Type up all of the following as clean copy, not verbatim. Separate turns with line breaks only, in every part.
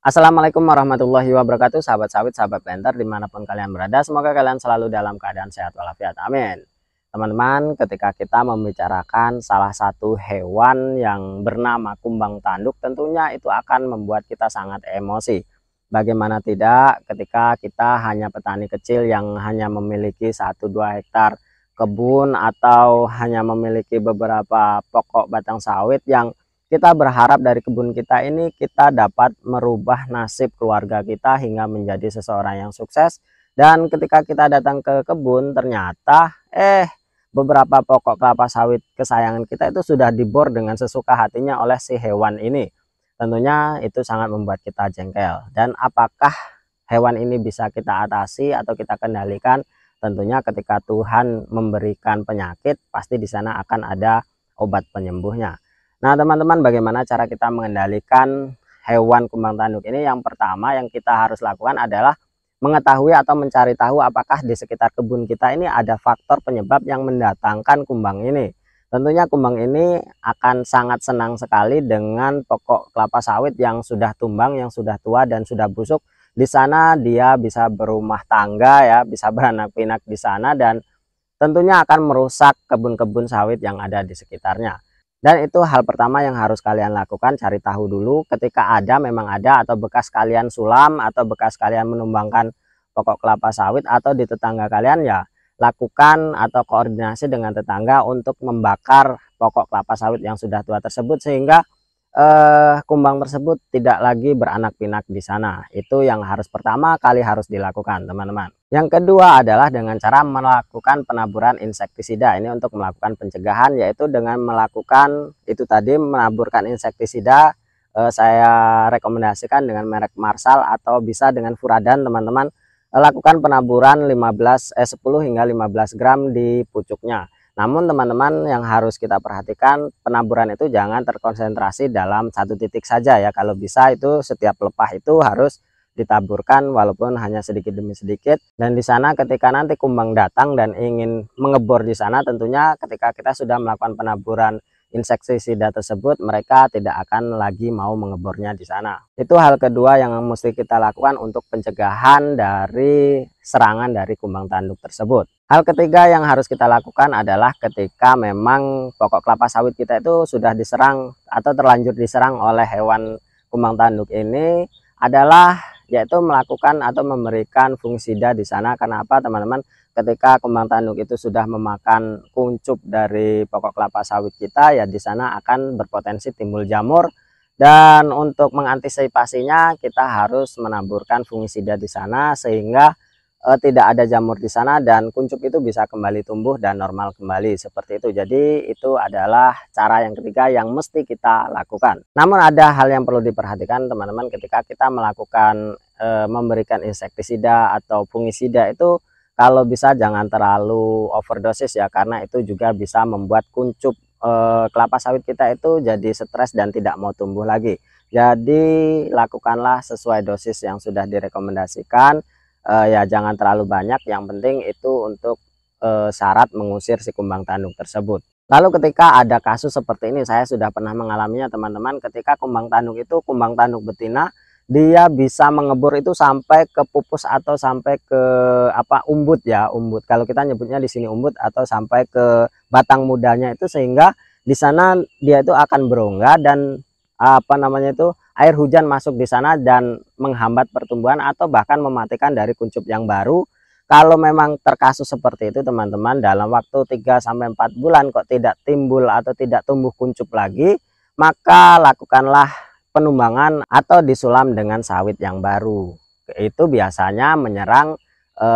Assalamualaikum warahmatullahi wabarakatuh, sahabat sawit, sahabat planter dimanapun kalian berada. Semoga kalian selalu dalam keadaan sehat walafiat, amin. Teman-teman, ketika kita membicarakan salah satu hewan yang bernama kumbang tanduk, tentunya itu akan membuat kita sangat emosi. Bagaimana tidak ketika kita hanya petani kecil yang hanya memiliki 1-2 hektar kebun atau hanya memiliki beberapa pokok batang sawit yang kita berharap dari kebun kita ini kita dapat merubah nasib keluarga kita hingga menjadi seseorang yang sukses. Dan ketika kita datang ke kebun, ternyata beberapa pokok kelapa sawit kesayangan kita itu sudah dibor dengan sesuka hatinya oleh si hewan ini. Tentunya itu sangat membuat kita jengkel. Dan apakah hewan ini bisa kita atasi atau kita kendalikan? Tentunya ketika Tuhan memberikan penyakit, pasti di sana akan ada obat penyembuhnya. Nah teman-teman, bagaimana cara kita mengendalikan hewan kumbang tanduk ini? Yang pertama yang kita harus lakukan adalah mengetahui atau mencari tahu apakah di sekitar kebun kita ini ada faktor penyebab yang mendatangkan kumbang ini. Tentunya kumbang ini akan sangat senang sekali dengan pokok kelapa sawit yang sudah tumbang, yang sudah tua dan sudah busuk. Di sana dia bisa berumah tangga ya, bisa beranak pinak di sana, dan tentunya akan merusak kebun-kebun sawit yang ada di sekitarnya. Dan itu hal pertama yang harus kalian lakukan, cari tahu dulu ketika ada, memang ada, atau bekas kalian sulam atau bekas kalian menumbangkan pokok kelapa sawit atau di tetangga kalian, ya lakukan atau koordinasi dengan tetangga untuk membakar pokok kelapa sawit yang sudah tua tersebut sehingga kumbang tersebut tidak lagi beranak pinak di sana. Itu yang pertama kali harus dilakukan, teman-teman. Yang kedua adalah dengan cara melakukan penaburan insektisida. Ini untuk melakukan pencegahan, yaitu dengan melakukan itu tadi, menaburkan insektisida. Saya rekomendasikan dengan merek Marsal atau bisa dengan Furadan, teman-teman. Lakukan penaburan 10 hingga 15 gram di pucuknya. Namun teman-teman, yang harus kita perhatikan, penaburan itu jangan terkonsentrasi dalam satu titik saja ya. Kalau bisa itu setiap pelepah itu harus ditaburkan walaupun hanya sedikit demi sedikit. Dan di sana ketika nanti kumbang datang dan ingin mengebor di sana, tentunya ketika kita sudah melakukan penaburan insektisida tersebut, mereka tidak akan lagi mau mengebornya di sana. Itu hal kedua yang mesti kita lakukan untuk pencegahan dari serangan dari kumbang tanduk tersebut. Hal ketiga yang harus kita lakukan adalah ketika memang pokok kelapa sawit kita itu sudah diserang atau terlanjur diserang oleh hewan kumbang tanduk ini, adalah yaitu melakukan atau memberikan fungisida di sana. Kenapa teman-teman? Ketika kumbang tanduk itu sudah memakan kuncup dari pokok kelapa sawit kita, ya di sana akan berpotensi timbul jamur. Dan untuk mengantisipasinya kita harus menaburkan fungisida di sana sehingga tidak ada jamur di sana dan kuncup itu bisa kembali tumbuh dan normal kembali seperti itu. Jadi itu adalah cara yang ketiga yang mesti kita lakukan. Namun ada hal yang perlu diperhatikan teman-teman, ketika kita melakukan memberikan insektisida atau fungisida itu, kalau bisa jangan terlalu overdosis ya, karena itu juga bisa membuat kuncup kelapa sawit kita itu jadi stres dan tidak mau tumbuh lagi. Jadi lakukanlah sesuai dosis yang sudah direkomendasikan. Ya jangan terlalu banyak, yang penting itu untuk syarat mengusir si kumbang tanduk tersebut. Lalu ketika ada kasus seperti ini, saya sudah pernah mengalaminya teman-teman. Ketika kumbang tanduk itu kumbang tanduk betina, dia bisa mengebor itu sampai ke pupus atau sampai ke umbut ya, umbut. Kalau kita nyebutnya di sini umbut, atau sampai ke batang mudanya itu, sehingga di sana dia itu akan berongga dan air hujan masuk di sana dan menghambat pertumbuhan atau bahkan mematikan dari kuncup yang baru. Kalau memang terkasus seperti itu teman-teman, dalam waktu 3-4 bulan kok tidak timbul atau tidak tumbuh kuncup lagi, maka lakukanlah penumbangan atau disulam dengan sawit yang baru. Itu biasanya menyerang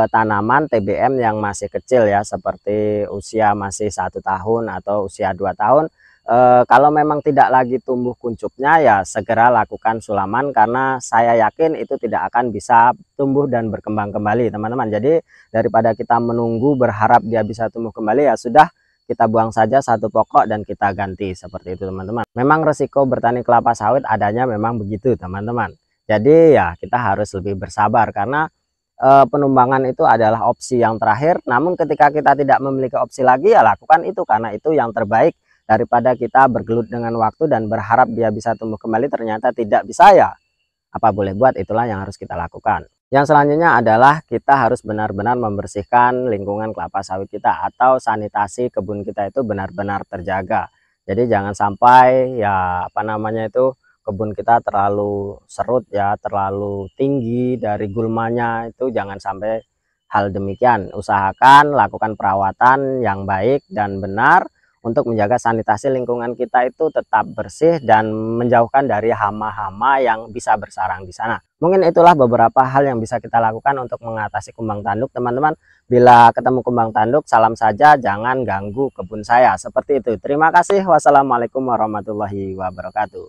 tanaman TBM yang masih kecil ya, seperti usia masih 1 tahun atau usia 2 tahun. Kalau memang tidak lagi tumbuh kuncupnya, ya segera lakukan sulaman, karena saya yakin itu tidak akan bisa tumbuh dan berkembang kembali teman-teman. Jadi daripada kita menunggu berharap dia bisa tumbuh kembali, ya sudah, kita buang saja satu pokok dan kita ganti seperti itu teman-teman. Memang resiko bertani kelapa sawit adanya memang begitu teman-teman. Jadi ya kita harus lebih bersabar, karena penumbangan itu adalah opsi yang terakhir. Namun ketika kita tidak memiliki opsi lagi, ya lakukan itu, karena itu yang terbaik daripada kita bergelut dengan waktu dan berharap dia bisa tumbuh kembali ternyata tidak bisa, ya apa boleh buat, itulah yang harus kita lakukan. Yang selanjutnya adalah kita harus benar-benar membersihkan lingkungan kelapa sawit kita, atau sanitasi kebun kita itu benar-benar terjaga. Jadi jangan sampai ya apa namanya itu, kebun kita terlalu serut ya, terlalu tinggi dari gulmanya, itu jangan sampai hal demikian. Usahakan lakukan perawatan yang baik dan benar untuk menjaga sanitasi lingkungan kita itu tetap bersih dan menjauhkan dari hama-hama yang bisa bersarang di sana. Mungkin itulah beberapa hal yang bisa kita lakukan untuk mengatasi kumbang tanduk, teman-teman. Bila ketemu kumbang tanduk, salam saja, jangan ganggu kebun saya. Seperti itu. Terima kasih. Wassalamualaikum warahmatullahi wabarakatuh.